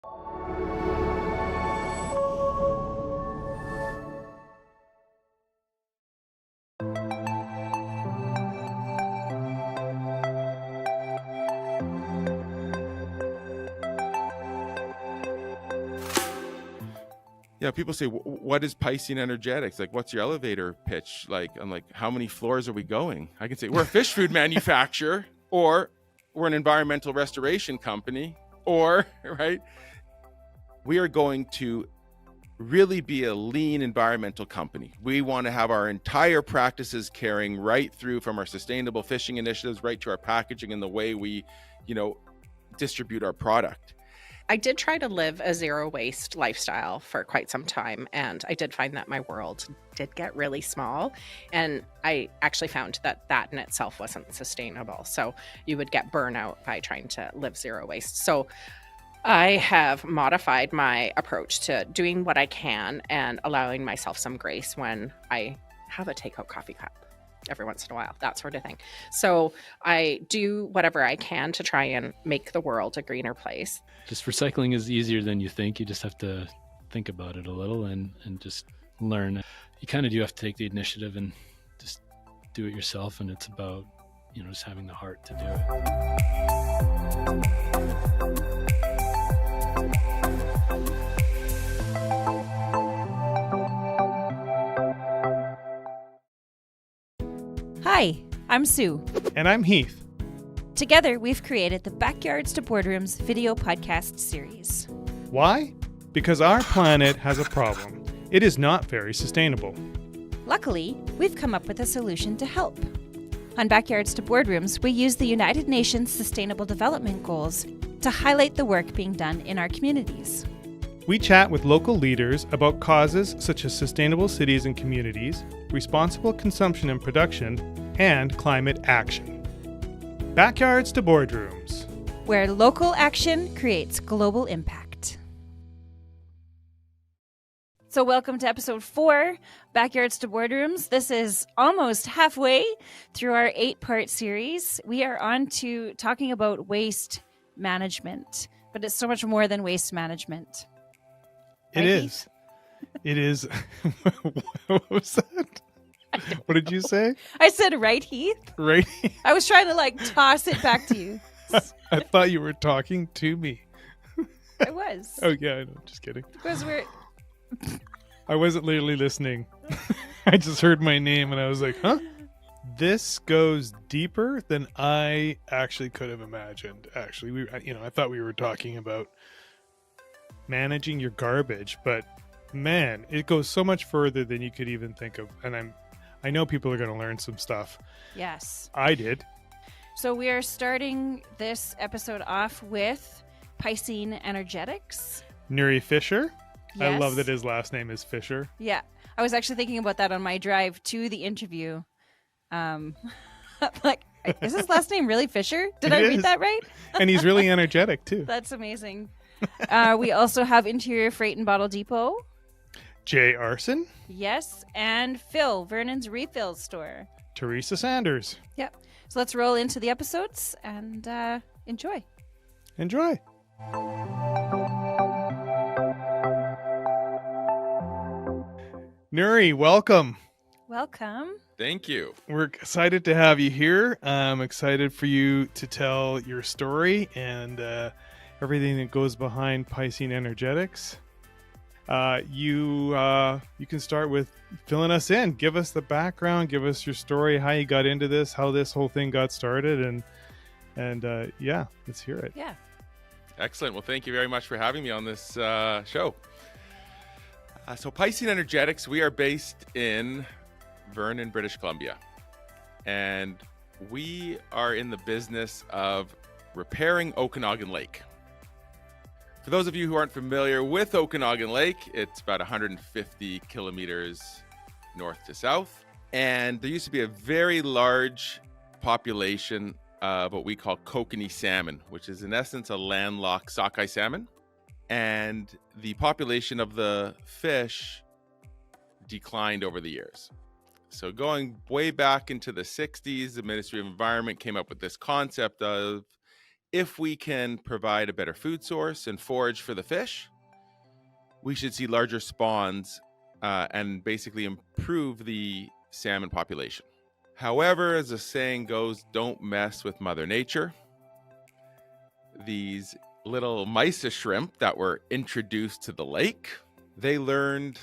Yeah, people say, what is Piscean Energetics? Like, what's your elevator pitch? Like, I'm like, how many floors are we going? I can say, we're a fish food manufacturer, or we're an environmental restoration company, or, right? We are going to really be a lean environmental company. We want to have our entire practices carrying right through from our sustainable fishing initiatives right to our packaging and the way we, distribute our product. I did try to live a zero waste lifestyle for quite some time, and I did find that my world did get really small, and I actually found that in itself wasn't sustainable. So you would get burnout by trying to live zero waste. So I have modified my approach to doing what I can and allowing myself some grace when I have a takeout coffee cup every once in a while, that sort of thing. So I do whatever I can to try and make the world a greener place. Just recycling is easier than you think. You just have to think about it a little and just learn. You kind of do have to take the initiative and just do it yourself. And it's about, just having the heart to do it. Hi, I'm Sue. And I'm Heath. Together, we've created the Backyards to Boardrooms video podcast series. Why? Because our planet has a problem. It is not very sustainable. Luckily, we've come up with a solution to help. On Backyards to Boardrooms, we use the United Nations Sustainable Development Goals to highlight the work being done in our communities. We chat with local leaders about causes such as sustainable cities and communities, responsible consumption and production, and climate action. Backyards to Boardrooms, where local action creates global impact. So welcome to episode 4, Backyards to Boardrooms. This is almost halfway through our 8-part series. We are on to talking about waste management, but it's so much more than waste management. It is. It is. What was that? What did you say? I said, right, Heath? Right. I was trying to toss it back to you. I thought you were talking to me. I was. Oh, yeah, I know. Just kidding. Because I wasn't literally listening. I just heard my name and I was like, huh? This goes deeper than I actually could have imagined. Actually, I thought we were talking about managing your garbage, but man, it goes so much further than you could even think of. And I know people are going to learn some stuff. Yes. I did. So we are starting this episode off with Piscean Energetics. Nuri Fisher. Yes. I love that his last name is Fisher. Yeah. I was actually thinking about that on my drive to the interview. Like, is his last name really Fisher? Did I read that right? And he's really energetic too. That's amazing. We also have Interior Freight and Bottle Depot. Jay Arson. Yes. And Phil, Vernon's Refill Store. Teresa Sanders. Yep. So let's roll into the episodes and enjoy. Enjoy. Nuri, welcome. Welcome. Thank you. We're excited to have you here. I'm excited for you to tell your story and everything that goes behind Piscean Energetics. You can start with filling us in. Give us the background. Give us your story, how you got into this, how this whole thing got started, and yeah, let's hear it. Yeah. Excellent. Well, thank you very much for having me on this show. So Piscean Energetics, we are based in Vernon, British Columbia, and we are in the business of repairing Okanagan Lake. For those of you who aren't familiar with Okanagan Lake, it's about 150 kilometers north to south, and there used to be a very large population of what we call kokanee salmon, which is in essence a landlocked sockeye salmon, and the population of the fish declined over the years. So going way back into the 60s, the Ministry of Environment came up with this concept of if we can provide a better food source and forage for the fish, we should see larger spawns and basically improve the salmon population. However, as the saying goes, don't mess with Mother Nature. These little mysis shrimp that were introduced to the lake, they learned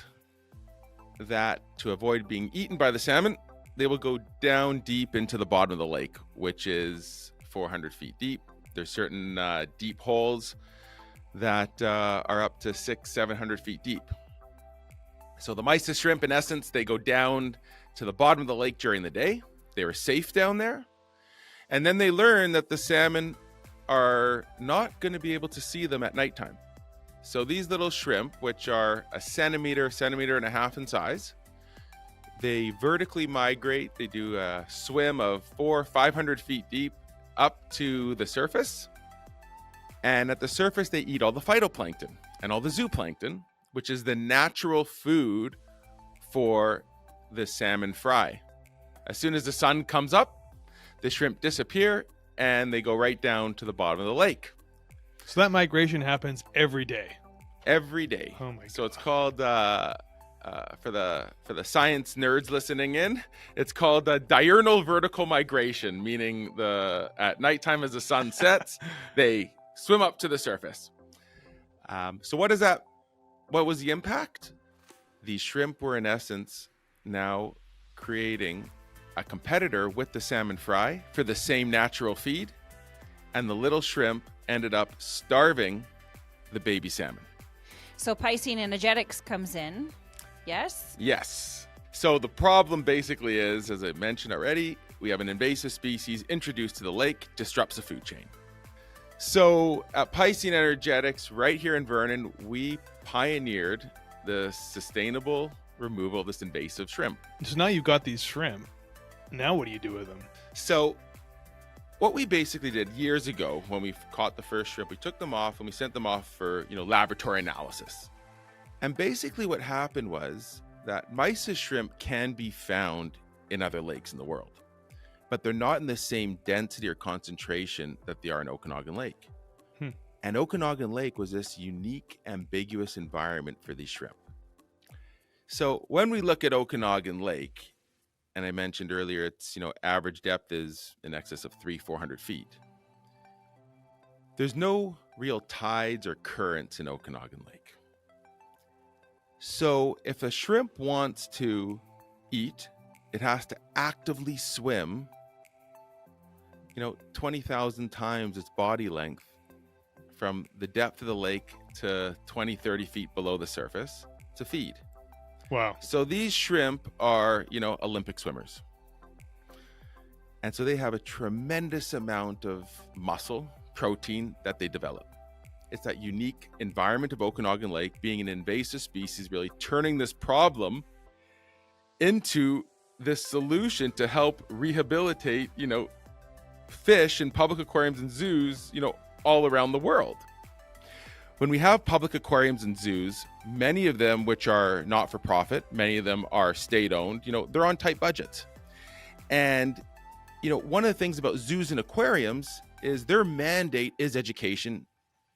that to avoid being eaten by the salmon, they will go down deep into the bottom of the lake, which is 400 feet deep. There's certain deep holes that are up to 600-700 feet deep. So the mysis shrimp, in essence, they go down to the bottom of the lake during the day. They were safe down there. And then they learn that the salmon are not going to be able to see them at nighttime. So these little shrimp, which are a centimeter and a half in size, they vertically migrate. They do a swim of 400-500 feet deep up to the surface. And at the surface, they eat all the phytoplankton and all the zooplankton, which is the natural food for the salmon fry. As soon as the sun comes up, the shrimp disappear and they go right down to the bottom of the lake. So that migration happens every day. Every day. Oh my God. So it's called for the science nerds listening in, it's called diurnal vertical migration, meaning at nighttime as the sun sets, they swim up to the surface. So what was the impact? These shrimp were in essence now creating a competitor with the salmon fry for the same natural feed, and the little shrimp ended up starving the baby salmon. So Piscine energetics comes in. Yes? Yes. So the problem basically is, as I mentioned already, we have an invasive species introduced to the lake, disrupts the food chain. So at Piscine Energetics, right here in Vernon, we pioneered the sustainable removal of this invasive shrimp. So now you've got these shrimp. Now what do you do with them? So what we basically did years ago when we caught the first shrimp, we took them off and we sent them off for, laboratory analysis. And basically what happened was that mysis shrimp can be found in other lakes in the world, but they're not in the same density or concentration that they are in Okanagan Lake. And Okanagan Lake was this unique, ambiguous environment for these shrimp. So when we look at Okanagan Lake, and I mentioned earlier, it's, average depth is in excess of 300-400 feet. There's no real tides or currents in Okanagan Lake. So if a shrimp wants to eat, it has to actively swim, 20,000 times its body length from the depth of the lake to 20-30 feet below the surface to feed. Wow. So these shrimp are, Olympic swimmers. And so they have a tremendous amount of muscle, protein that they develop. It's that unique environment of Okanagan Lake being an invasive species, really turning this problem into this solution to help rehabilitate, fish in public aquariums and zoos, all around the world. When we have public aquariums and zoos, many of them, which are not for profit, many of them are state owned, they're on tight budgets. And, one of the things about zoos and aquariums is their mandate is education,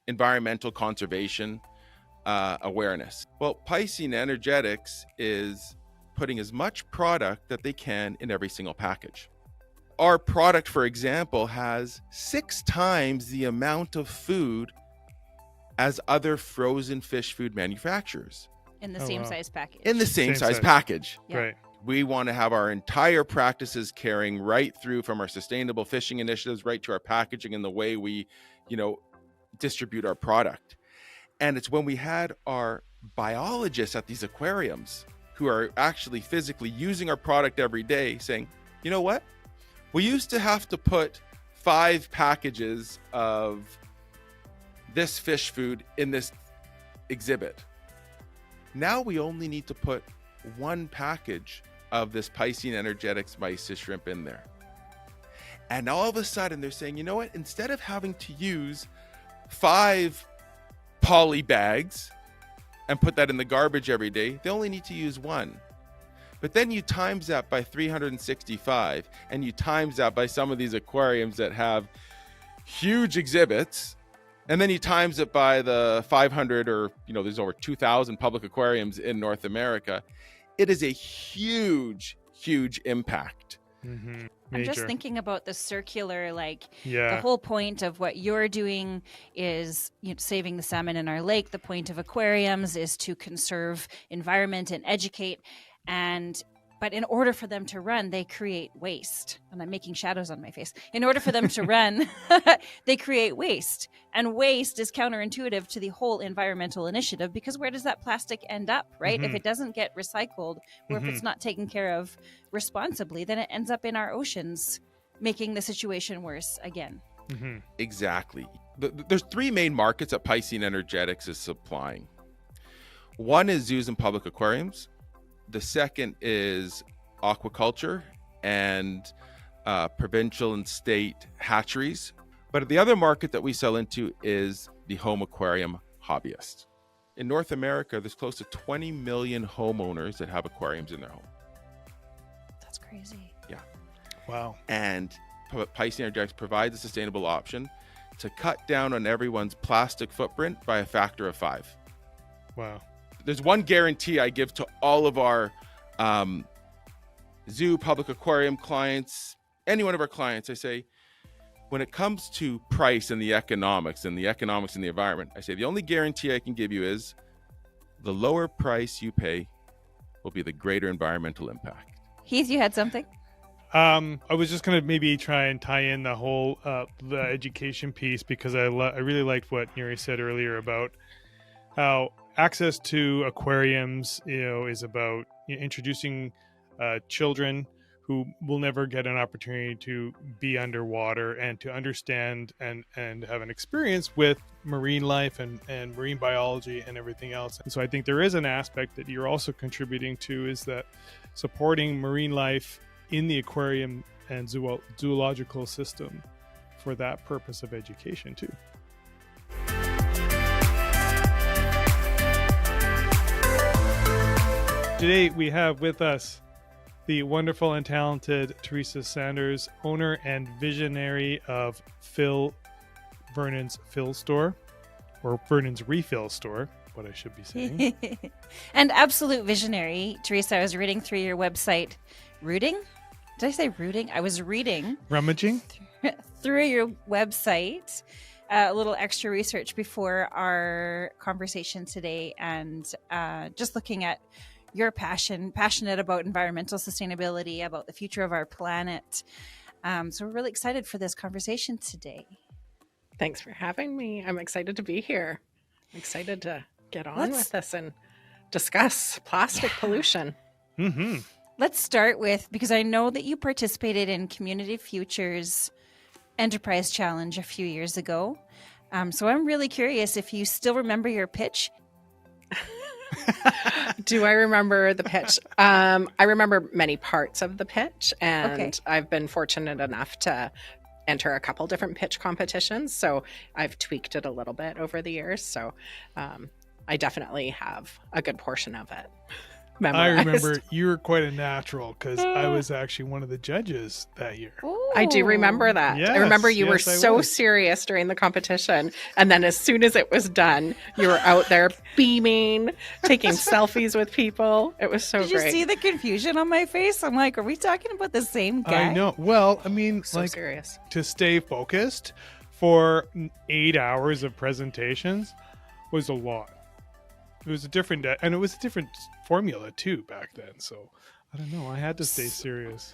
environmental conservation, awareness. Well, Piscine Energetics is putting as much product that they can in every single package. Our product, for example, has 6 times the amount of food as other frozen fish food manufacturers. In the same size package. In the same size package. Yeah. Right. We want to have our entire practices carrying right through from our sustainable fishing initiatives right to our packaging and the way we, distribute our product. And it's when we had our biologists at these aquariums who are actually physically using our product every day saying, you know what? We used to have to put 5 packages of this fish food in this exhibit. Now we only need to put 1 package of this Piscine Energetics mysis shrimp in there. And all of a sudden they're saying, you know what? Instead of having to use 5 poly bags and put that in the garbage every day, they only need to use 1. But then you times that by 365 and you times that by some of these aquariums that have, huge exhibits, and then you times it by the 500 or, there's over 2,000 public aquariums in North America. It is a huge, huge impact. Mm-hmm. I'm just thinking about the circular, Yeah. the whole point of what you're doing is saving the salmon in our lake. The point of aquariums is to conserve environment and educate. But in order for them to run, they create waste. And I'm making shadows on my face. In order for them to run, they create waste. And waste is counterintuitive to the whole environmental initiative, because where does that plastic end up, right? Mhm. If it doesn't get recycled, or if it's not taken care of responsibly, then it ends up in our oceans, making the situation worse again. Mm-hmm. Exactly. There's three main markets that Piscine Energetics is supplying. One is zoos and public aquariums. The second is aquaculture and provincial and state hatcheries. But the other market that we sell into is the home aquarium hobbyist. In North America, there's close to 20 million homeowners that have aquariums in their home. That's crazy. Yeah. Wow. And Piscine Energetics provides a sustainable option to cut down on everyone's plastic footprint by a factor of 5. Wow. There's one guarantee I give to all of our zoo, public aquarium clients, any one of our clients. I say, when it comes to price and the economics and the environment, I say the only guarantee I can give you is the lower price you pay will be the greater environmental impact. Heath, you had something? I was just going to maybe try and tie in the whole the education piece, because I really liked what Nuri said earlier about how access to aquariums, is about introducing children who will never get an opportunity to be underwater and to understand and have an experience with marine life and marine biology and everything else. And so I think there is an aspect that you're also contributing to, is that supporting marine life in the aquarium and zoological system for that purpose of education too. Today we have with us the wonderful and talented Teresa Sanders, owner and visionary of Vernon's Fill Store, or Vernon's Refill Store, what I should be saying. And absolute visionary. Teresa, I was reading through your website. Rooting? Did I say rooting? I was reading. Rummaging? Through your website. A little extra research before our conversation today, and just looking at your passionate about environmental sustainability, about the future of our planet. So we're really excited for this conversation today. Thanks for having me. I'm excited to be here. I'm excited to get on with this and discuss plastic pollution. Mm-hmm. Let's start with, because I know that you participated in Community Futures Enterprise Challenge a few years ago. So I'm really curious if you still remember your pitch. Do I remember the pitch? I remember many parts of the pitch, and I've been fortunate enough to enter a couple different pitch competitions. So I've tweaked it a little bit over the years. So I definitely have a good portion of it memorized. I remember you were quite a natural, because I was actually one of the judges that year. Ooh. I do remember that. Yes, I remember you were yes, I so was. serious during the competition. And then as soon as it was done, you were out there beaming, taking selfies with people. It was so Did you great. see the confusion on my face? I'm like, are we talking about the same guy? I know. Well, I mean, So like, serious. to stay focused for 8 hours of presentations was a lot. It was a different, and it was a different formula too back then. So I don't know. I had to stay serious.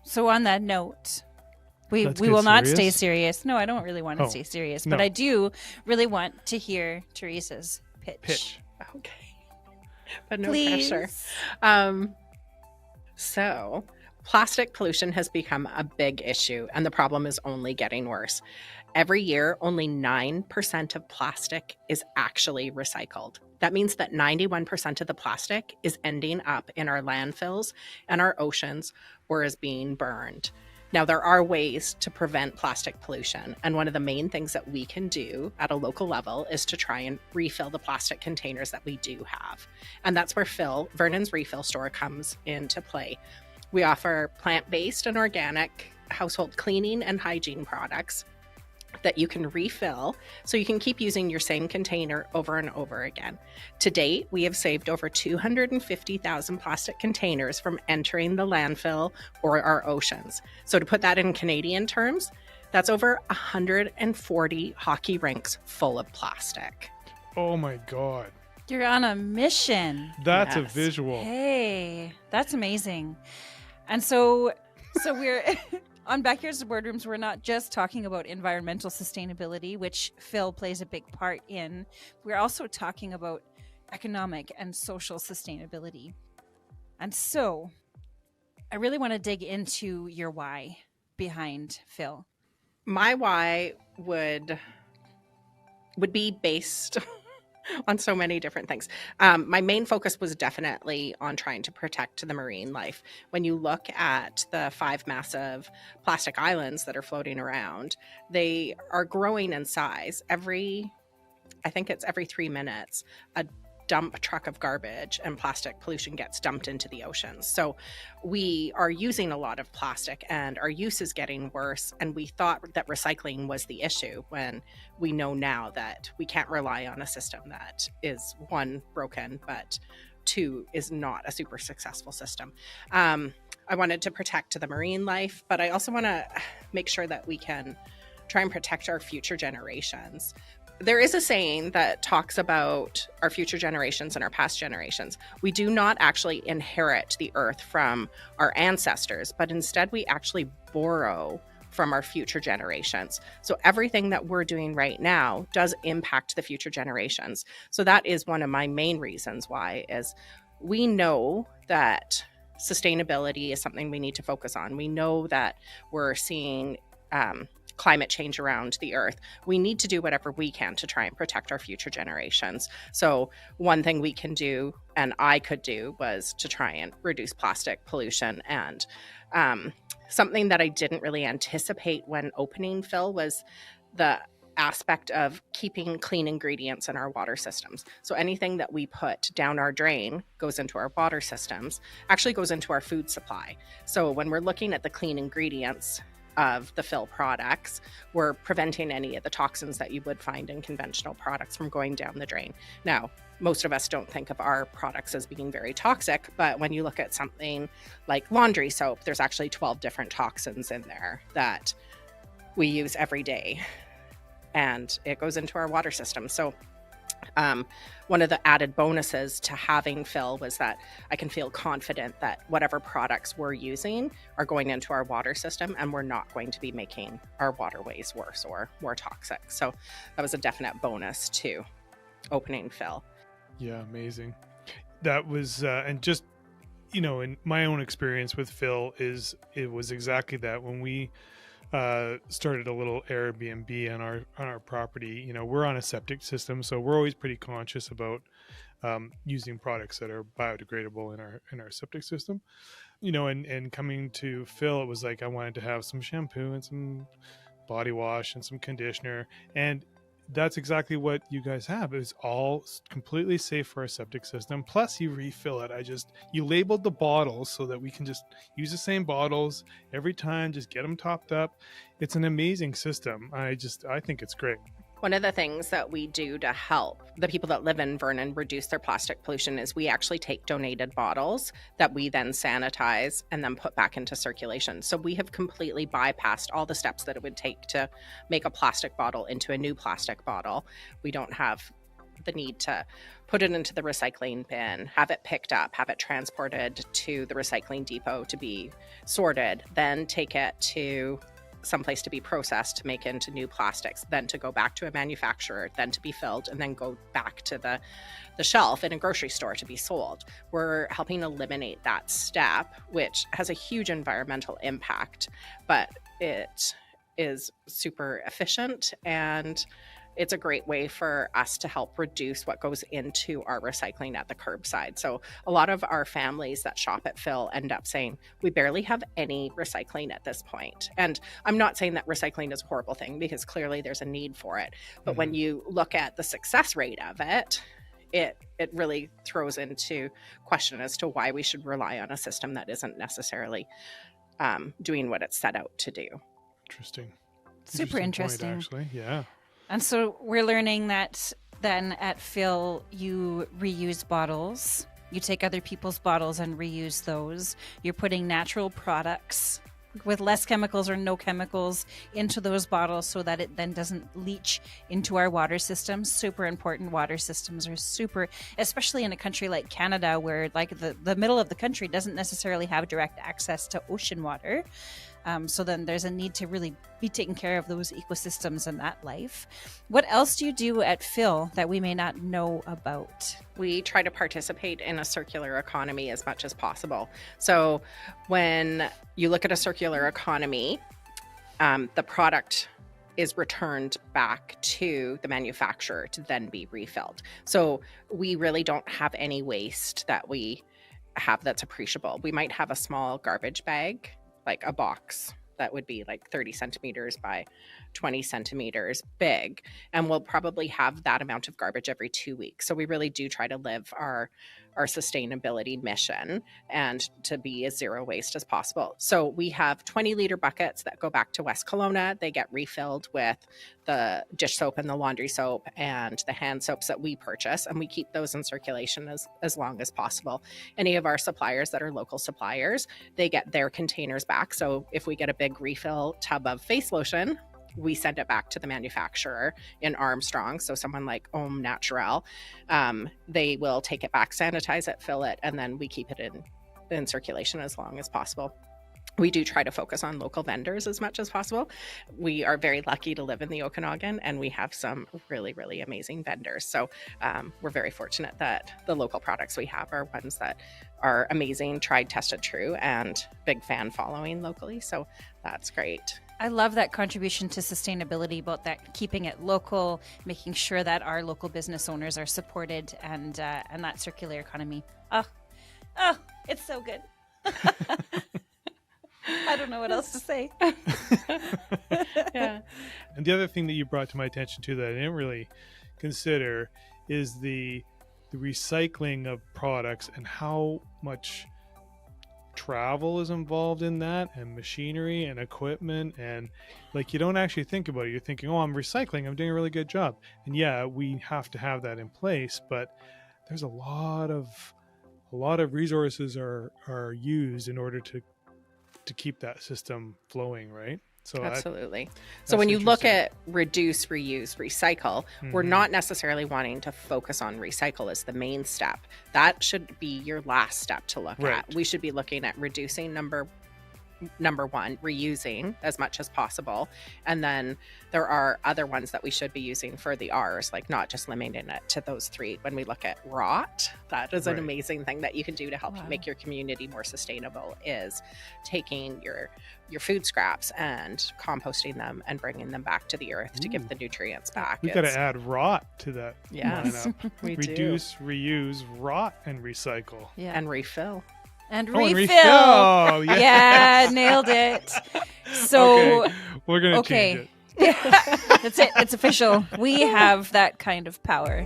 So on that note, we Let's will get not serious? stay serious. No, I don't really want to Oh, stay serious, no. but I do really want to hear Teresa's pitch. Okay. But no Please. pressure. So plastic pollution has become a big issue, and the problem is only getting worse. Every year, only 9% of plastic is actually recycled. That means that 91% of the plastic is ending up in our landfills and our oceans, or is being burned. Now, there are ways to prevent plastic pollution, and one of the main things that we can do at a local level is to try and refill the plastic containers that we do have. And that's where Vernon's Refill Store comes into play. We offer plant-based and organic household cleaning and hygiene products. that you can refill so you can keep using your same container over and over again. To date, we have saved over 250,000 plastic containers from entering the landfill or our oceans. So to put that in Canadian terms, that's over 140 hockey rinks full of plastic. Oh my God. You're on a mission. That's a Yes. visual. Hey, that's amazing. And so we're on Backyards to Boardrooms, we're not just talking about environmental sustainability, which Phil plays a big part in. We're also talking about economic and social sustainability. And so I really want to dig into your why behind Phil. My why would be based on so many different things. My main focus was definitely on trying to protect the marine life. When you look at the 5 massive plastic islands that are floating around, they are growing in size. I think it's every 3 minutes, a dump truck of garbage and plastic pollution gets dumped into the oceans. So we are using a lot of plastic and our use is getting worse. And we thought that recycling was the issue when we know now that we can't rely on a system that is 1, broken, but 2, is not a super successful system. I wanted to protect the marine life, but I also want to make sure that we can try and protect our future generations. There is a saying that talks about our future generations and our past generations. We do not actually inherit the earth from our ancestors, but instead we actually borrow from our future generations. So everything that we're doing right now does impact the future generations. So that is one of my main reasons why is we know that sustainability is something we need to focus on. We know that we're seeing climate change around the earth. We need to do whatever we can to try and protect our future generations. So one thing we can do, and I could do, was to try and reduce plastic pollution. And something that I didn't really anticipate when opening Phil was the aspect of keeping clean ingredients in our water systems. So anything that we put down our drain goes into our water systems, actually goes into our food supply. So when we're looking at the clean ingredients of the Phil products, we're preventing any of the toxins that you would find in conventional products from going down the drain. Now, most of us don't think of our products as being very toxic, but when you look at something like laundry soap, there's actually 12 different toxins in there that we use every day, and it goes into our water system. So one of the added bonuses to having Phil was that I can feel confident that whatever products we're using are going into our water system and we're not going to be making our waterways worse or more toxic. So that was a definite bonus to opening Phil. Yeah, amazing. That was, and just, in my own experience with Phil it was exactly that. When we started a little Airbnb on our property, we're on a septic system, so we're always pretty conscious about using products that are biodegradable in our septic system. And coming to Phil, it was like I wanted to have some shampoo and some body wash and some conditioner, and that's exactly what you guys have. It's all completely safe for our septic system. Plus, you refill it. You labeled the bottles so that we can just use the same bottles every time, just get them topped up. It's an amazing system. I think it's great. One of the things that we do to help the people that live in Vernon reduce their plastic pollution is we actually take donated bottles that we then sanitize and then put back into circulation. So we have completely bypassed all the steps that it would take to make a plastic bottle into a new plastic bottle. We don't have the need to put it into the recycling bin, have it picked up, have it transported to the recycling depot to be sorted, then take it to someplace to be processed to make into new plastics, then to go back to a manufacturer, then to be filled, and then go back to the shelf in a grocery store to be sold. We're helping eliminate that step, which has a huge environmental impact, but it is super efficient, and it's a great way for us to help reduce what goes into our recycling at the curbside. So a lot of our families that shop at Phil end up saying, we barely have any recycling at this point. And I'm not saying that recycling is a horrible thing, because clearly there's a need for it. But when you look at the success rate of it, it really throws into question as to why we should rely on a system that isn't necessarily doing what it's set out to do. Interesting. Super Point, interesting. actually, yeah. And so we're learning that then at Phil, you reuse bottles. You take other people's bottles and reuse those. You're putting natural products with less chemicals or no chemicals into those bottles so that it then doesn't leach into our water systems. Super important. Water systems are super, especially in a country like Canada, where like the middle of the country doesn't necessarily have direct access to ocean water. So then there's a need to really be taking care of those ecosystems and that life. What else do you do at Phil that we may not know about? We try to participate in a circular economy as much as possible. So when you look at a circular economy, the product is returned back to the manufacturer to then be refilled. So we really don't have any waste that we have that's appreciable. We might have a small garbage bag, like a box that would be like 30 centimeters by 20 centimeters big. And we'll probably have that amount of garbage every 2 weeks. So we really do try to live our sustainability mission and to be as zero waste as possible. So we have 20-liter buckets that go back to West Kelowna. They get refilled with the dish soap and the laundry soap and the hand soaps that we purchase, and we keep those in circulation as long as possible. Any of our suppliers that are local suppliers, they get their containers back. So if we get a big refill tub of face lotion, we send it back to the manufacturer in Armstrong. So someone like Homme Naturel, they will take it back, sanitize it, fill it, and then we keep it in circulation as long as possible. We do try to focus on local vendors as much as possible. We are very lucky to live in the Okanagan, and we have some really, really amazing vendors. So we're very fortunate that the local products we have are ones that are amazing, tried, tested, true, and big fan following locally. So that's great. I love that contribution to sustainability, about that keeping it local, making sure that our local business owners are supported, and that circular economy. Oh, it's so good. I don't know what else to say. Yeah. And the other thing that you brought to my attention too that I didn't really consider is the recycling of products and how much travel is involved in that, and machinery and equipment, and like you don't actually think about it. You're thinking, oh, I'm recycling, I'm doing a really good job, and yeah, we have to have that in place, but there's a lot of resources are used in order to keep that system flowing, right? So absolutely. So when you look at reduce, reuse, recycle, we're not necessarily wanting to focus on recycle as the main step. That should be your last step to look at. We should be looking at reducing number one, reusing as much as possible. And then there are other ones that we should be using for the R's, like not just limiting it to those three. When we look at rot, that is an amazing thing that you can do to help make your community more sustainable, is taking your food scraps and composting them and bringing them back to the earth to give the nutrients back. We've got to add rot to that lineup. We reduce, reuse, rot, and recycle. Yeah. And refill. And refill. Oh, yeah. Yeah, nailed it. So okay. We're going to change it. That's it. It's official. We have that kind of power.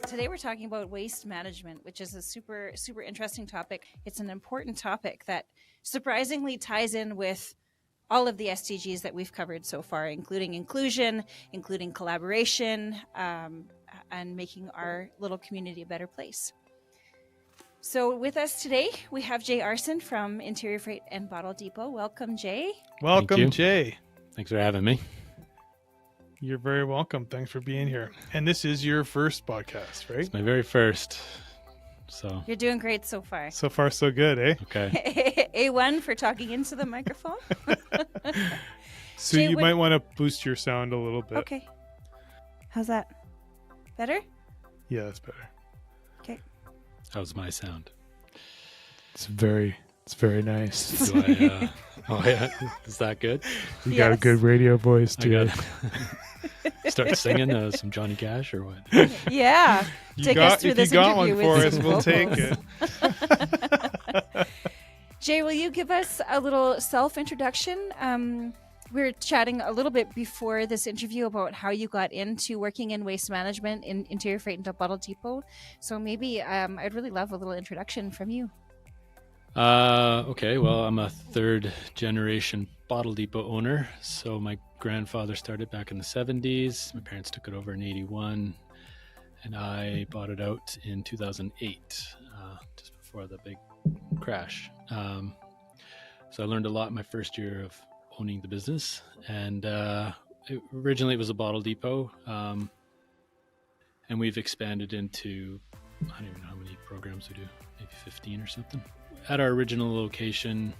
Today we're talking about waste management, which is a super, super interesting topic. It's an important topic that surprisingly ties in with all of the SDGs that we've covered so far, including inclusion, including collaboration, and making our little community a better place. So with us today, we have Jay Arson from Interior Freight and Bottle Depot. Welcome, Jay. Welcome, Jay. Thanks for having me. You're very welcome. Thanks for being here. And this is your first podcast, right? It's my very first. So You're doing great so far. So far, so good, eh? Okay. A1 for talking into the microphone. So Jay, you might want to boost your sound a little bit. Okay. How's that? Better? Yeah, that's better. Okay. How's my sound? It's very nice. Do I, oh yeah, is that good? You got a good radio voice too. I got start singing some Johnny Cash or what? Yeah. Take us through this interview one for with us, some we'll vocals. take it. Jay, will you give us a little self-introduction? We were chatting a little bit before this interview about how you got into working in waste management in Interior Freight and Bottle Depot. So maybe I'd really love a little introduction from you. Okay, well, I'm a third generation bottle depot owner. So my grandfather started back in the 70s. My parents took it over in 81, and I bought it out in 2008, just before the big crash. So I learned a lot my first year of owning the business. And originally it was a bottle depot. And we've expanded into, I don't even know how many programs we do, maybe 15 or something. At our original location,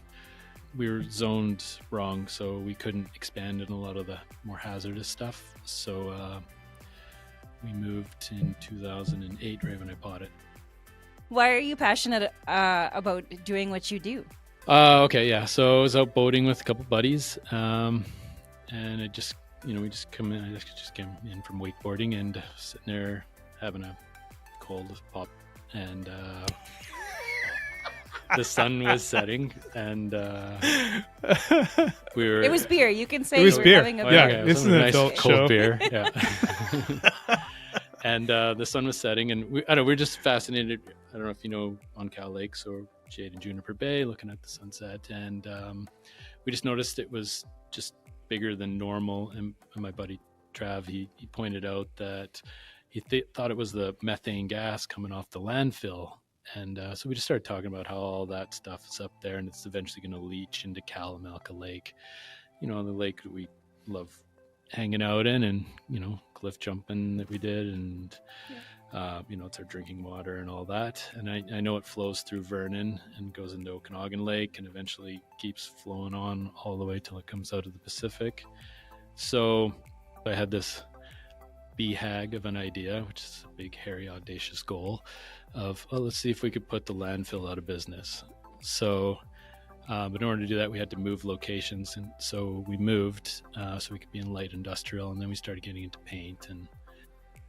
we were zoned wrong, so we couldn't expand in a lot of the more hazardous stuff. So we moved in 2008, right when I bought it. Why are you passionate about doing what you do? Okay, yeah. So I was out boating with a couple buddies, and it just, we just come in. I just came in from wakeboarding and sitting there having a cold pop, and the sun was setting, and we were. It was beer. You can say It was you were beer. having a Yeah, beer. this is a an nice adult cold show. beer. Yeah. And the sun was setting, and we're just fascinated. I don't know if you know on Cal Lakes or Jade and Juniper Bay, looking at the sunset, and we just noticed it was just bigger than normal. And my buddy Trav, he pointed out that he thought it was the methane gas coming off the landfill. And so we just started talking about how all that stuff is up there, and it's eventually going to leach into Kalamalka Lake. The lake that we love hanging out in, and cliff jumping that we did, and it's our drinking water and all that. And I know it flows through Vernon and goes into Okanagan Lake, and eventually keeps flowing on all the way till it comes out of the Pacific. So I had this BHAG of an idea, which is a big, hairy, audacious goal of, let's see if we could put the landfill out of business. So but in order to do that, we had to move locations, and so we moved so we could be in light industrial, and then we started getting into paint and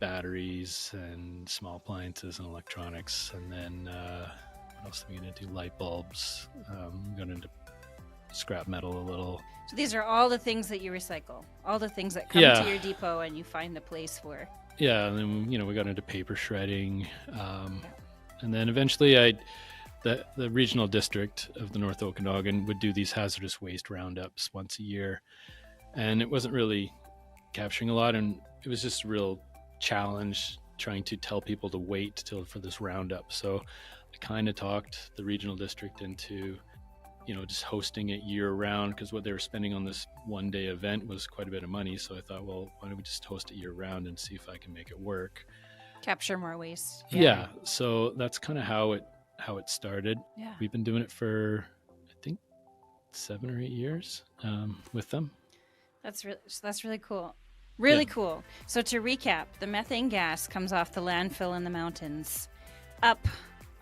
batteries and small appliances and electronics, and then what else did we get into? Light bulbs. We got into scrap metal a little. So these are all the things that you recycle, all the things that come to your depot and you find the place for. Yeah, and then we got into paper shredding, and then eventually the regional district of the North Okanagan would do these hazardous waste roundups once a year, and it wasn't really capturing a lot, and it was just a real challenge trying to tell people to wait for this roundup. So I kind of talked the regional district into just hosting it year round, because what they were spending on this one day event was quite a bit of money. So I thought, well, why don't we just host it year round and see if I can make it work. Capture more waste. Yeah. So that's kind of how it started. Yeah. We've been doing it for, I think, 7 or 8 years with them. That's really cool. Really cool. So to recap, the methane gas comes off the landfill in the mountains, up.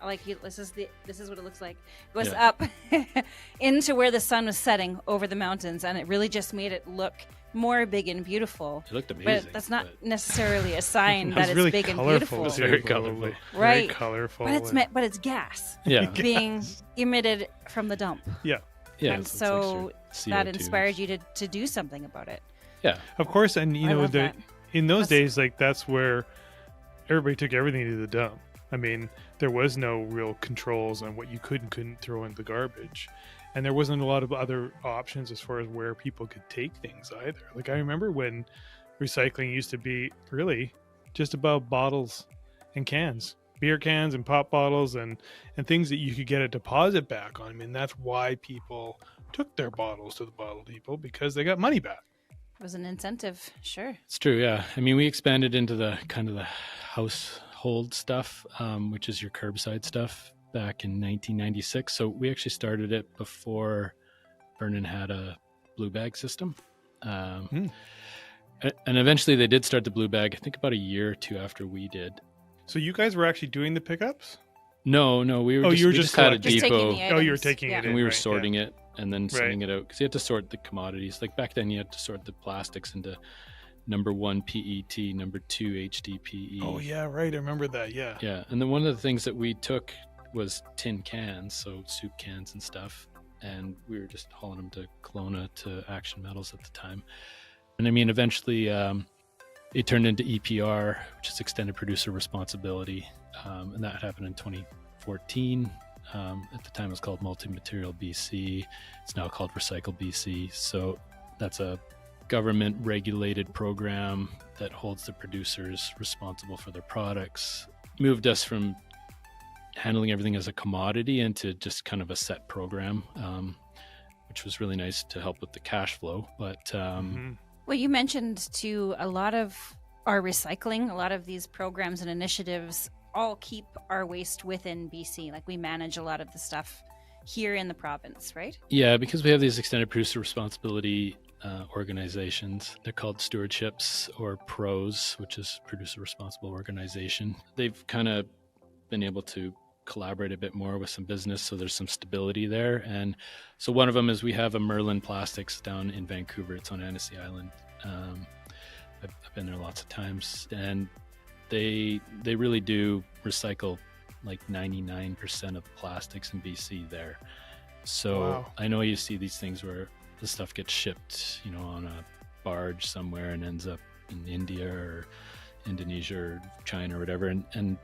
This is what it looks like. It goes up into where the sun was setting over the mountains, and it really just made it look more big and beautiful. It looked amazing. But that's not necessarily a sign It that was it's really big and colorful. beautiful. It was very colorful. Right. Very colorful. But it's gas Yeah. being emitted from the dump. Yeah. Yeah. And it's so like that CO2. inspired you to do something about it. Yeah. Of course, and I love that. in those That's- days, that's where everybody took everything to the dump. I mean, there was no real controls on what you could and couldn't throw in the garbage. And there wasn't a lot of other options as far as where people could take things either. Like, I remember when recycling used to be really just about bottles and cans, beer cans and pop bottles and things that you could get a deposit back on. I mean, that's why people took their bottles to the bottle depot, because they got money back. It was an incentive, sure. It's true. Yeah. I mean, we expanded into the kind of the household stuff, which is your curbside stuff, back in 1996. So we actually started it before Vernon had a blue bag system. And eventually they did start the blue bag, I think about a year or two after we did. So you guys were actually doing the pickups? No, we were you were we just had a collecting. Just taking depot, the Oh, you were items. taking Yeah. it in. and we were right, sorting it and then sending Right. it out, because you had to sort the commodities. Like back then you had to sort the plastics into number 1 PET, number 2 HDPE. Oh, yeah, right. I remember that. Yeah. Yeah, and then one of the things that we took was tin cans, so soup cans and stuff, and we were just hauling them to Kelowna to Action Metals at the time. And I mean, eventually it turned into EPR, which is Extended Producer Responsibility, and that happened in 2014. At the time, it was called Multi-Material BC. It's now called Recycle BC. So that's a government-regulated program that holds the producers responsible for their products. Moved us from handling everything as a commodity into just kind of a set program, which was really nice to help with the cash flow. But Well, you mentioned too, a lot of our recycling, a lot of these programs and initiatives all keep our waste within BC. Like we manage a lot of the stuff here in the province, right? yeah, because we have these extended producer responsibility organizations. They're called stewardships or PROs, which is Producer Responsible Organization. They've kind of been able to collaborate a bit more with some business, so there's some stability there. And so one of them is we have a Merlin Plastics down in Vancouver. It's on Annecy Island. I've been there lots of times, and they really do recycle like 99% of plastics in BC there. So Wow. I know you see these things where the stuff gets shipped, on a barge somewhere and ends up in India or Indonesia or China or whatever, and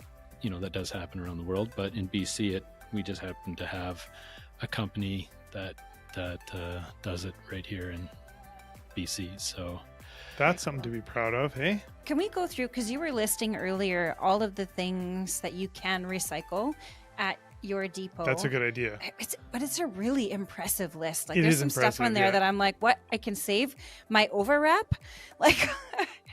that does happen around the world. But in BC, we just happen to have a company that does it right here in BC. So That's something to be proud of, hey? Can we go through, because you were listing earlier all of the things that you can recycle at your depot. That's a good idea. But it's a really impressive list. Like It there's is some stuff impressive, on there yeah. that I'm like, what? I can save my overwrap? Like,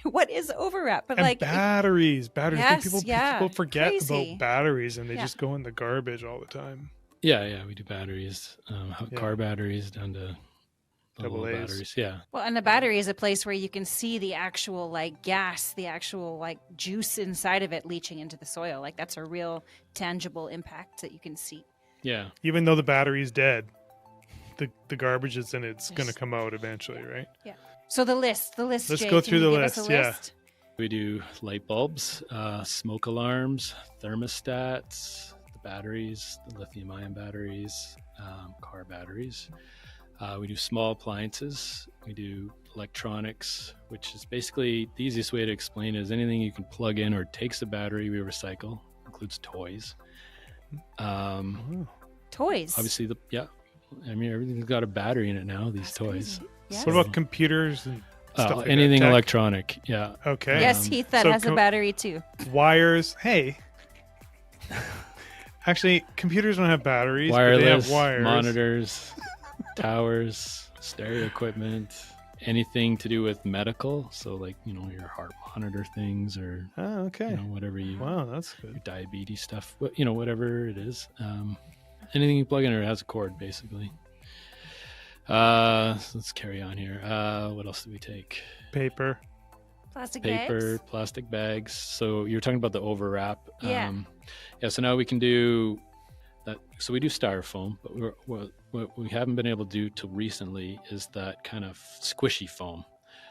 what is overwrap? But And like, batteries. I think Yes, yeah, people forget crazy. about batteries, and they Yeah. just go in the garbage all the time. yeah, we do batteries, Yeah. car batteries down to Double little A's. batteries. Yeah. well, and the battery is a place where you can see the actual like gas, the actual like juice inside of it leaching into the soil. Like that's a real tangible impact that you can see. Yeah. Even though the battery's dead, the garbage is in it's going to Yes. come out eventually, right? So the list. Let's Jay, go can through you the give us a list, yeah. list? We do light bulbs, smoke alarms, thermostats, the batteries, the lithium ion batteries, car batteries. We do small appliances. We do electronics, which is basically the easiest way to explain it is anything you can plug in or takes a battery, we recycle. Includes toys. Oh. Toys. Obviously, everything's got a battery in it now, these That's toys. crazy. Yes. What about computers and stuff like anything that? Tech? electronic, yeah. Okay. Yes, Heath, that So has a battery too. Wires. Hey. Actually, computers don't have batteries, but Wireless, they have wires. monitors, towers, stereo equipment, anything to do with medical. So like, your heart monitor things or, Oh, okay. whatever you, Wow, that's your good. diabetes stuff, but whatever it is. Anything you plug in or has a cord basically. So let's carry on here. What else do we take? Paper. Plastic Paper, bags. plastic bags. So you're talking about the overwrap. Yeah. So now we can do that. So we do styrofoam, but what we haven't been able to do till recently is that kind of squishy foam.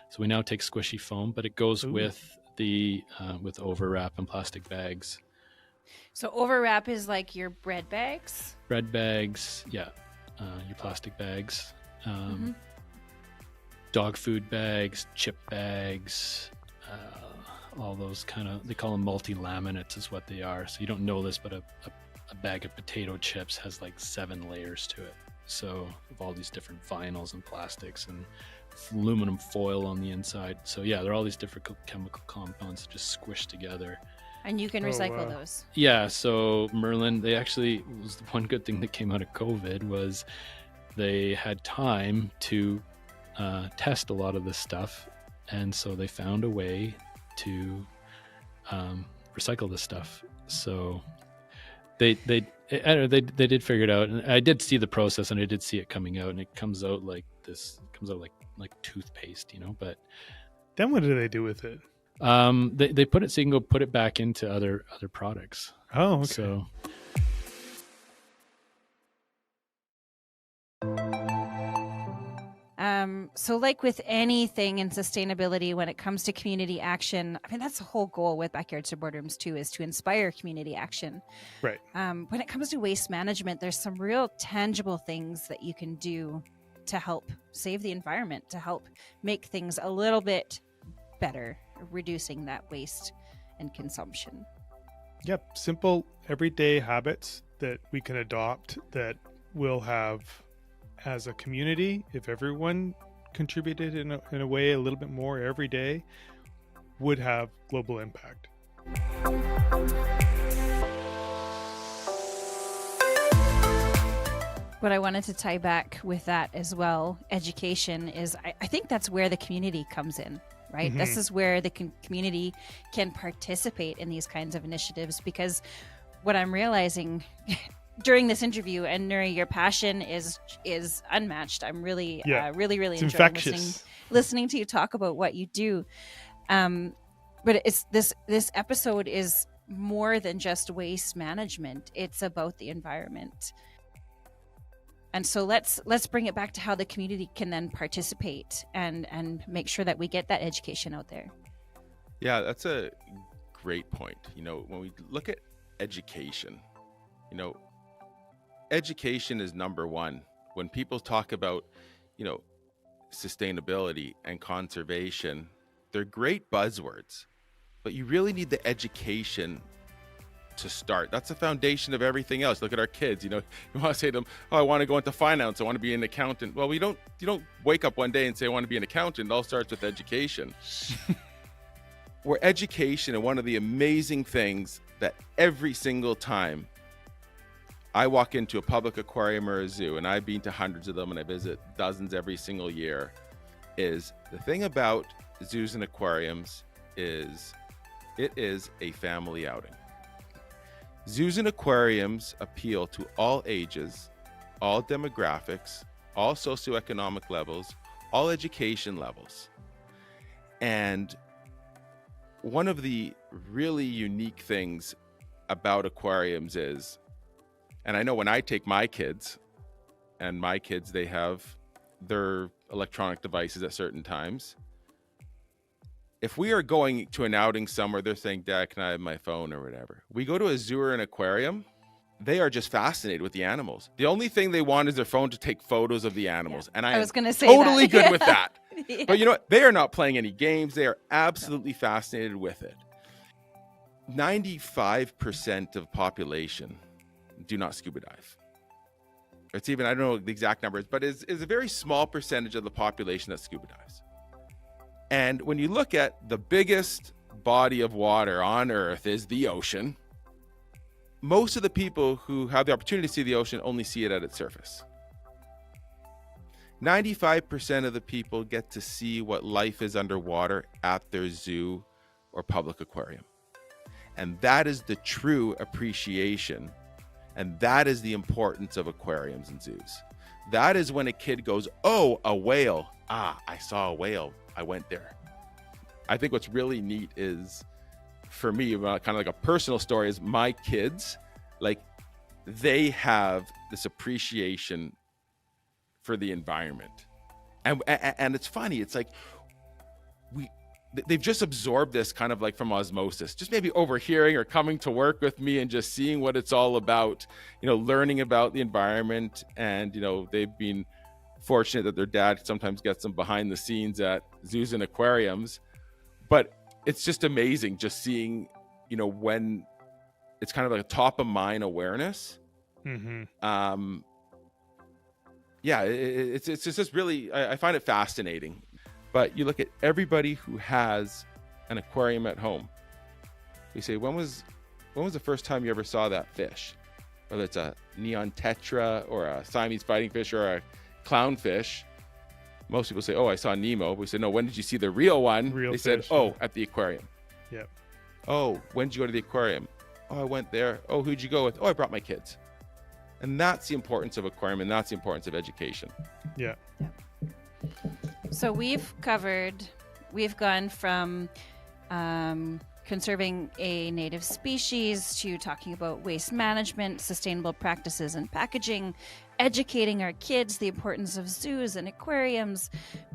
So we now take squishy foam, but it goes Ooh. with the with overwrap and plastic bags. So overwrap is like your bread bags. Bread bags, yeah. Your plastic bags. Mhm. Dog food bags, chip bags, all those kind of, they call them multi-laminates is what they are. So you don't know this, but a bag of potato chips has like 7 layers to it. So of all these different vinyls and plastics and aluminum foil on the inside. So yeah, there are all these different chemical compounds just squished together. And you can Oh, recycle wow. those. Yeah, so Merlin, they actually, was the one good thing that came out of COVID was they had time to test a lot of this stuff, and so they found a way to recycle this stuff. So they did figure it out, and I did see the process, and I did see it coming out, and it comes out like this. It comes out like toothpaste, But Then what do they do with it? they put it so you can go put it back into other products. Oh, okay. So. So like with anything in sustainability, when it comes to community action, I mean, that's the whole goal with Backyards to Boardrooms too, is to inspire community action. Right. When it comes to waste management, there's some real tangible things that you can do to help save the environment, to help make things a little bit better, reducing that waste and consumption. Yep, simple everyday habits that we can adopt that will have, as a community, if everyone contributed in a way a little bit more every day, would have global impact. What I wanted to tie back with that as well, education, is I think that's where the community comes in, right? Mm-hmm. This is where the community can participate in these kinds of initiatives, because what I'm realizing during this interview, and Nuri, your passion is unmatched. I'm really, really It's enjoying infectious. listening to you talk about what you do. But it's this episode is more than just waste management. It's about the environment. And so let's bring it back to how the community can then participate and make sure that we get that education out there. Yeah, that's a great point. When we look at education, education is number one. When people talk about, sustainability and conservation, they're great buzzwords, but you really need the education to start. That's the foundation of everything else. Look at our kids. You want to say to them, "Oh, I want to go into finance. I want to be an accountant." Well, you don't wake up one day and say, "I want to be an accountant." It all starts with education. Where education, and one of the amazing things that every single time I walk into a public aquarium or a zoo, and I've been to hundreds of them and I visit dozens every single year, is the thing about zoos and aquariums is it is a family outing. Zoos and aquariums appeal to all ages, all demographics, all socioeconomic levels, all education levels. And one of the really unique things about aquariums is, and I know when I take my kids, and my kids, they have their electronic devices at certain times. If we are going to an outing somewhere, they're saying, "Dad, can I have my phone?" or whatever. We go to a zoo or an aquarium, they are just fascinated with the animals. The only thing they want is their phone to take photos of the animals. Yeah. And I was going to say totally good with that. Yeah. But you know what? They are not playing any games. They are absolutely fascinated with it. 95% of population do not scuba dive. It's even, I don't know the exact numbers, but is a very small percentage of the population that scuba dives. And when you look at the biggest body of water on Earth is the ocean, most of the people who have the opportunity to see the ocean only see it at its surface. 95% of the people get to see what life is underwater at their zoo or public aquarium. And that is the true appreciation. And that is the importance of aquariums and zoos. That is when a kid goes, "Oh, a whale. Ah, I saw a whale. I went there." I think what's really neat is, for me, kind of like a personal story, is my kids, like, they have this appreciation for the environment. And it's funny. It's like they've just absorbed this kind of like from osmosis, just maybe overhearing or coming to work with me and just seeing what it's all about, learning about the environment. And, they've been fortunate that their dad sometimes gets them behind the scenes at zoos and aquariums. But it's just amazing just seeing, when it's kind of like a top of mind awareness. Mm-hmm. It's just really, I find it fascinating. But you look at everybody who has an aquarium at home. We say, when was the first time you ever saw that fish? Whether it's a neon tetra or a Siamese fighting fish or a clownfish. Most people say, "Oh, I saw Nemo." We said, "No, when did you see the real one?" They said, fish, "Oh, at the aquarium." Yep. "Oh, when did you go to the aquarium?" "Oh, I went there." "Oh, who'd you go with?" "Oh, I brought my kids." And that's the importance of aquarium, and that's the importance of education. Yeah. So we've gone from conserving a native species to talking about waste management, sustainable practices and packaging, educating our kids, the importance of zoos and aquariums.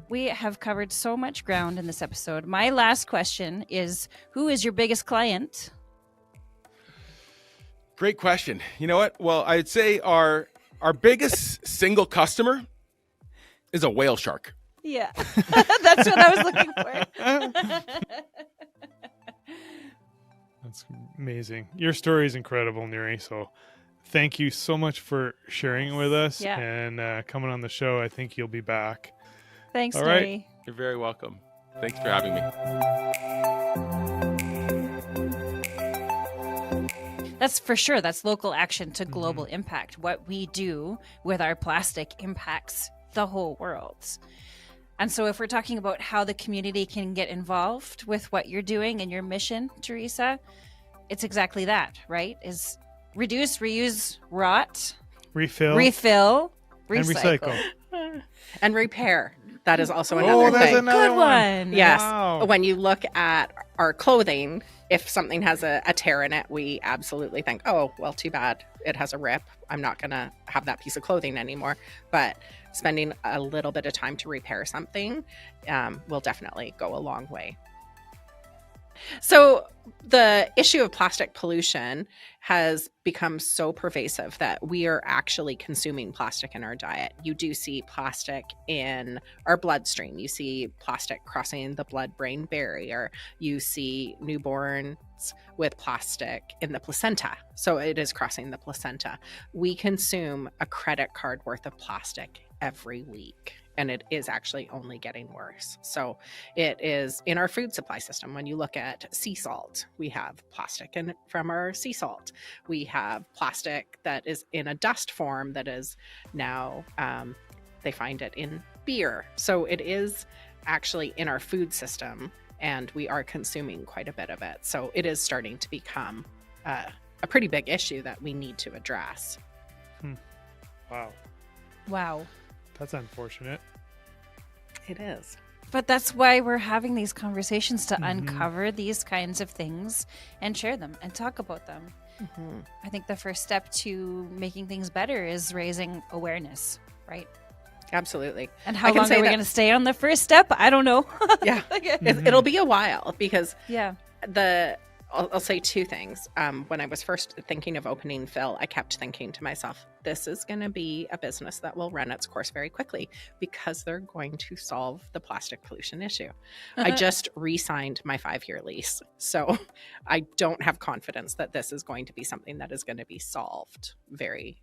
We have covered so much ground in this episode. My last question is, who is your biggest client? Great question. You know what? Well, I'd say our biggest single customer is a whale shark. Yeah, that's what I was looking for. That's amazing. Your story is incredible, Neri. So thank you so much for sharing it with us Yeah. and coming on the show. I think you'll be back. Thanks, All right. Neri. You're very welcome. Thanks for having me. That's for sure. That's local action to global impact. What we do with our plastic impacts the whole world. And so if we're talking about how the community can get involved with what you're doing and your mission, Teresa, it's exactly that, right? Is reduce, reuse, rot, Refill, refill, and recycle. And repair. That is also Oh, another that's thing. another Good one. one. Yes. Wow. When you look at our clothing, if something has a tear in it, we absolutely think, oh, well, too bad. It has a rip. I'm not going to have that piece of clothing anymore. But spending a little bit of time to repair something will definitely go a long way. So the issue of plastic pollution has become so pervasive that we are actually consuming plastic in our diet. You do see plastic in our bloodstream. You see plastic crossing the blood-brain barrier. You see newborns with plastic in the placenta. So it is crossing the placenta. We consume a credit card worth of plastic every week. And it is actually only getting worse. So it is in our food supply system. When you look at sea salt, we have plastic from our sea salt. We have plastic that is in a dust form that is now, they find it in beer. So it is actually in our food system, and we are consuming quite a bit of it. So it is starting to become a pretty big issue that we need to address. Wow. Wow. That's unfortunate. It is. But that's why we're having these conversations to uncover these kinds of things and share them and talk about them. Mm-hmm. I think the first step to making things better is raising awareness, right? Absolutely. And I how can long say are we that- going to stay on the first step? I don't know. Yeah. It'll be a while because Yeah. I'll say two things. When I was first thinking of opening Phil, I kept thinking to myself, this is going to be a business that will run its course very quickly because they're going to solve the plastic pollution issue. I just re-signed my 5-year lease. So I don't have confidence that this is going to be something that is going to be solved very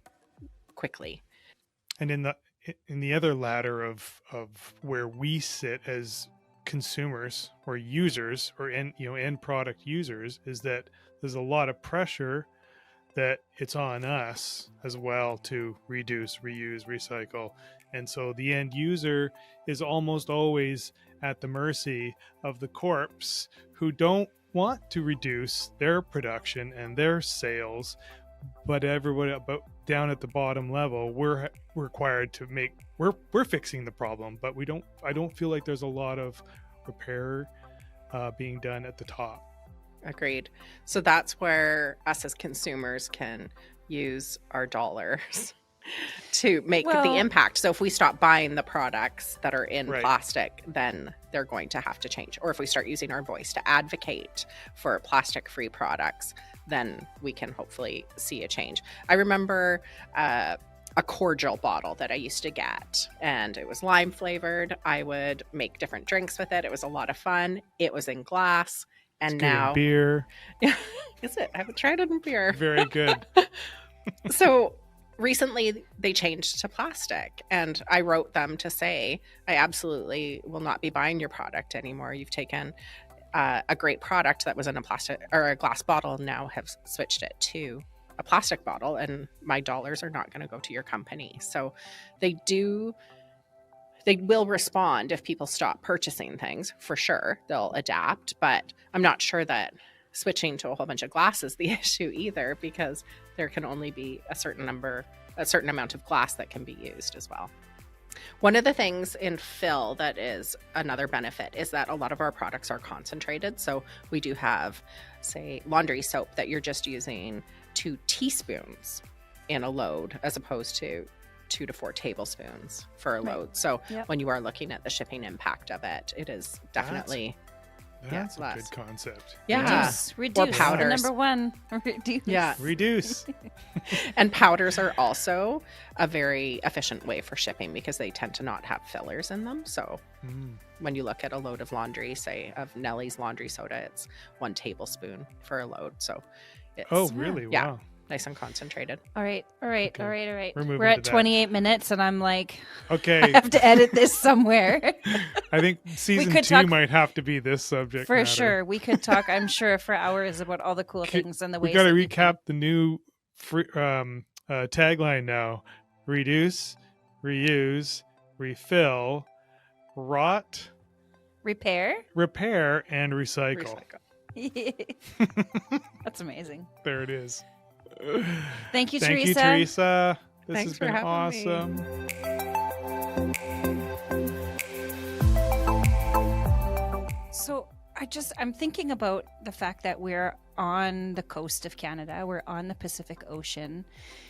quickly. And in the other ladder of where we sit as consumers or users or end product users is that there's a lot of pressure that it's on us as well to reduce, reuse, recycle. And so the end user is almost always at the mercy of the corps who don't want to reduce their production and their sales, but everybody down at the bottom level, we're required to we're fixing the problem, but I don't feel like there's a lot of repair being done at the top. Agreed. So that's where us as consumers can use our dollars to make the impact. So if we stop buying the products that are in Right. plastic, then they're going to have to change. Or if we start using our voice to advocate for plastic-free products, then we can hopefully see a change. I remember a cordial bottle that I used to get, and it was lime flavored. I would make different drinks with it. It was a lot of fun. It was in glass. And It's good in now, beer, is it? I haven't tried it in beer. very good. So recently they changed to plastic, and I wrote them to say, I absolutely will not be buying your product anymore. You've taken a great product that was in a plastic or a glass bottle and now have switched it to a plastic bottle, and my dollars are not going to go to your company. So they will respond if people stop purchasing things, for sure. They'll adapt, but I'm not sure that switching to a whole bunch of glass is the issue either, because there can only be a certain amount of glass that can be used as well. One of the things in fill that is another benefit is that a lot of our products are concentrated. So we do have, say, laundry soap that you're just using 2 teaspoons in a load as opposed to 2 to 4 tablespoons for a load. So Yep. when you are looking at the shipping impact of it, it is definitely That's a less. good concept. Yeah. Reduce. powders. Number one. Reduce. Yeah. Reduce. And powders are also a very efficient way for shipping because they tend to not have fillers in them. So when you look at a load of laundry, say of Nellie's laundry soda, it's 1 tablespoon for a load. So it's Oh, really? Yeah. Wow. nice and concentrated. All right. Okay. We're moving We're at to that. 28 minutes, and I'm like, I Okay. have to edit this somewhere. I think season could 2 talk- might have to be this subject For matter. sure. We could talk, I'm sure, for hours about all the cool things and the ways. We got to that you recap the new tagline now: reduce, reuse, refill, rot, repair. repair, and recycle. That's amazing. There it is. Thank you, Thank Teresa. you, Teresa. This Thanks has for been having me. awesome. So I'm thinking about the fact that we're on the coast of Canada. We're on the Pacific Ocean.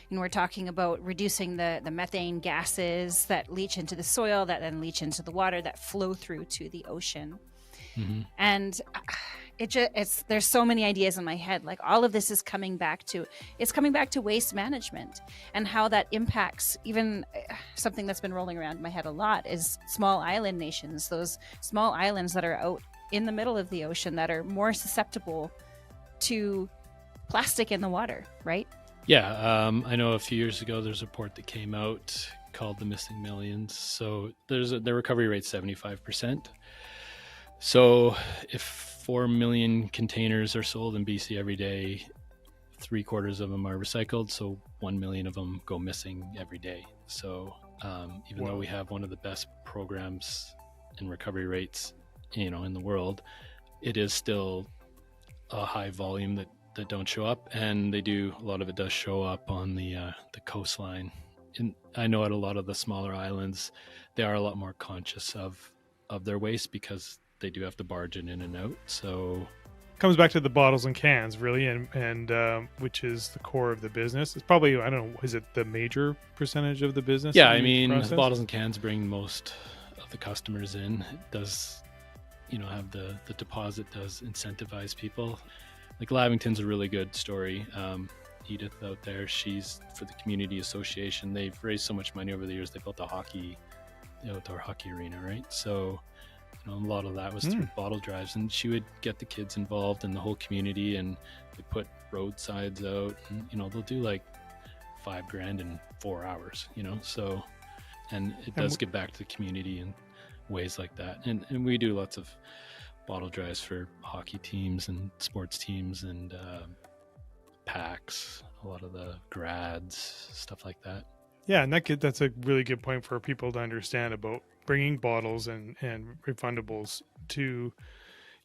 And we're talking about reducing the methane gases that leach into the soil, that then leach into the water, that flow through to the ocean. Mm-hmm. And there's so many ideas in my head. Like all of this is coming back to waste management and how that impacts even something that's been rolling around in my head a lot is small island nations, those small islands that are out in the middle of the ocean that are more susceptible to plastic in the water, right? Yeah, I know a few years ago there's a report that came out called The Missing Millions. So the recovery rate's 75%. So if 4 million containers are sold in BC every day, 3/4 of them are recycled, so 1 million of them go missing every day. So even though we have one of the best programs in recovery rates, in the world, it is still a high volume that don't show up, and a lot of it does show up on the coastline. And I know at a lot of the smaller islands, they are a lot more conscious of their waste because they do have to barge it in and out. So Comes back to the bottles and cans, really, and which is the core of the business. It's probably, I don't know, is it the major percentage of the business? yeah, that I you mean, process? bottles and cans bring most of the customers in. It does, have the deposit does incentivize people. Like Lavington's a really good story. Edith out there, she's for the community association. They've raised so much money over the years. They built the outdoor hockey arena, right? So a lot of that was through bottle drives, and she would get the kids involved in the whole community, and they put roadsides out, and they'll do like $5,000 in 4 hours, so, and it does give back to the community in ways like that. And we do lots of bottle drives for hockey teams and sports teams and PACs, a lot of the grads, stuff like that. Yeah, and that's a really good point for people to understand about bringing bottles and refundables to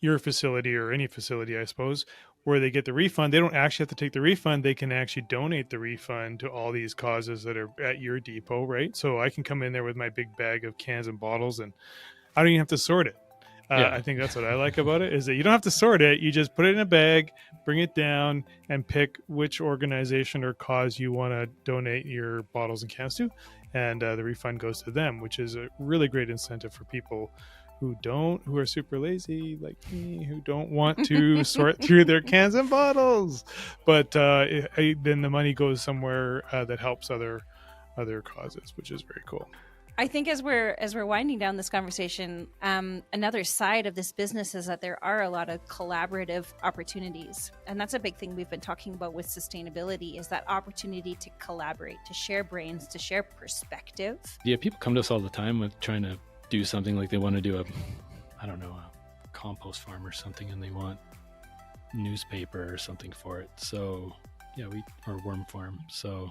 your facility or any facility, I suppose, where they get the refund. They don't actually have to take the refund. They can actually donate the refund to all these causes that are at your depot, right? So I can come in there with my big bag of cans and bottles, and I don't even have to sort it. Yeah. I think that's what I like about it, is that you don't have to sort it. You just put it in a bag, bring it down, and pick which organization or cause you want to donate your bottles and cans to, and the refund goes to them, which is a really great incentive for people who are super lazy like me, who don't want to sort through their cans and bottles. But then the money goes somewhere that helps other causes, which is very cool. I think as we're winding down this conversation, another side of this business is that there are a lot of collaborative opportunities. And that's a big thing we've been talking about with sustainability, is that opportunity to collaborate, to share brains, to share perspective. Yeah, people come to us all the time with trying to do something, like they want to do a compost farm or something, and they want newspaper or something for it. So yeah, or worm farm. So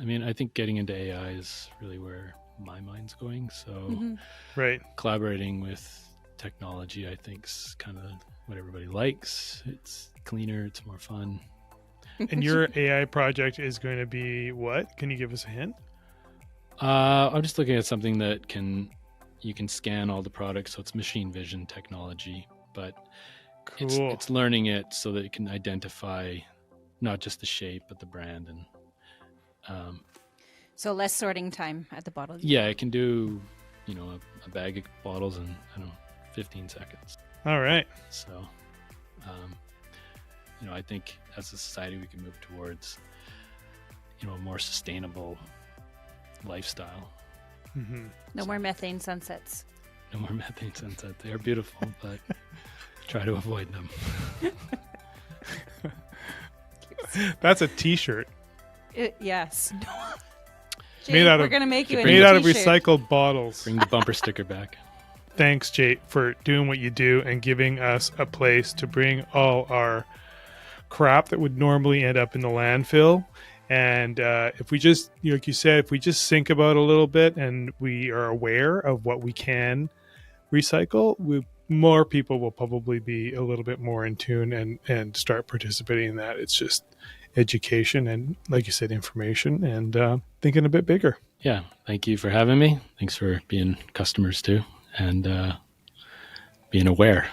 I mean, I think getting into AI is really where my mind's going. So Right. collaborating with technology, I think, is kind of what everybody likes. It's cleaner, it's more fun. And your AI project is going to be what? Can you give us a hint? I'm just looking at something that you can scan all the products, so it's machine vision technology, but Cool. it's learning it so that it can identify not just the shape but the brand. And So less sorting time at the bottle. yeah, it can do a bag of bottles in 15 seconds. All right. So, I think as a society we can move towards, a more sustainable lifestyle. Mm-hmm. No more methane sunsets. No more methane sunsets. They are beautiful, but try to avoid them. That's a T-shirt Yes. Made out we're of- gonna make you a made new out of t-shirt. recycled bottles. Bring the bumper sticker back. Thanks, Jake, for doing what you do and giving us a place to bring all our crap that would normally end up in the landfill. And if we just, like you said, if we just think about it a little bit and we are aware of what we can recycle, more people will probably be a little bit more in tune and start participating in that. It's just education and, like you said, information and thinking a bit bigger. Yeah. Thank you for having me. Thanks for being customers too, and being aware.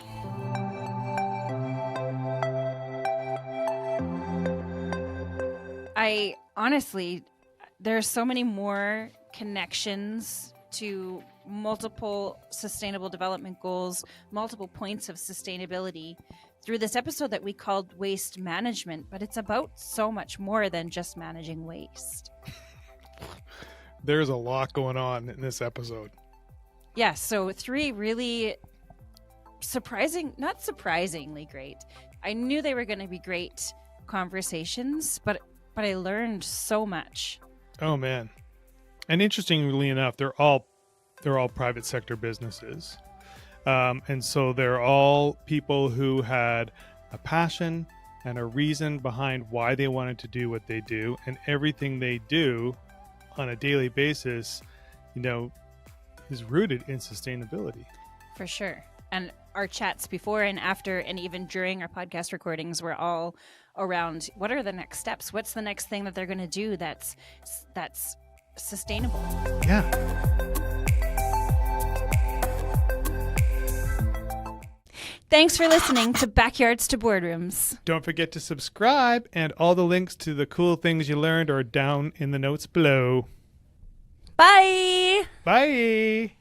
I honestly, there's so many more connections to multiple sustainable development goals, multiple points of sustainability through this episode that we called waste management, but it's about so much more than just managing waste. There's a lot going on in this episode. Yeah, so 3 really not surprisingly great. I knew they were going to be great conversations, but I learned so much. Oh man. And interestingly enough, they're all private sector businesses. And so they're all people who had a passion and a reason behind why they wanted to do what they do, and everything they do on a daily basis, is rooted in sustainability. For sure. And our chats before and after and even during our podcast recordings were all around what are the next steps? What's the next thing that they're going to do that's sustainable? Yeah. Thanks for listening to Backyards to Boardrooms. Don't forget to subscribe, and all the links to the cool things you learned are down in the notes below. Bye! Bye.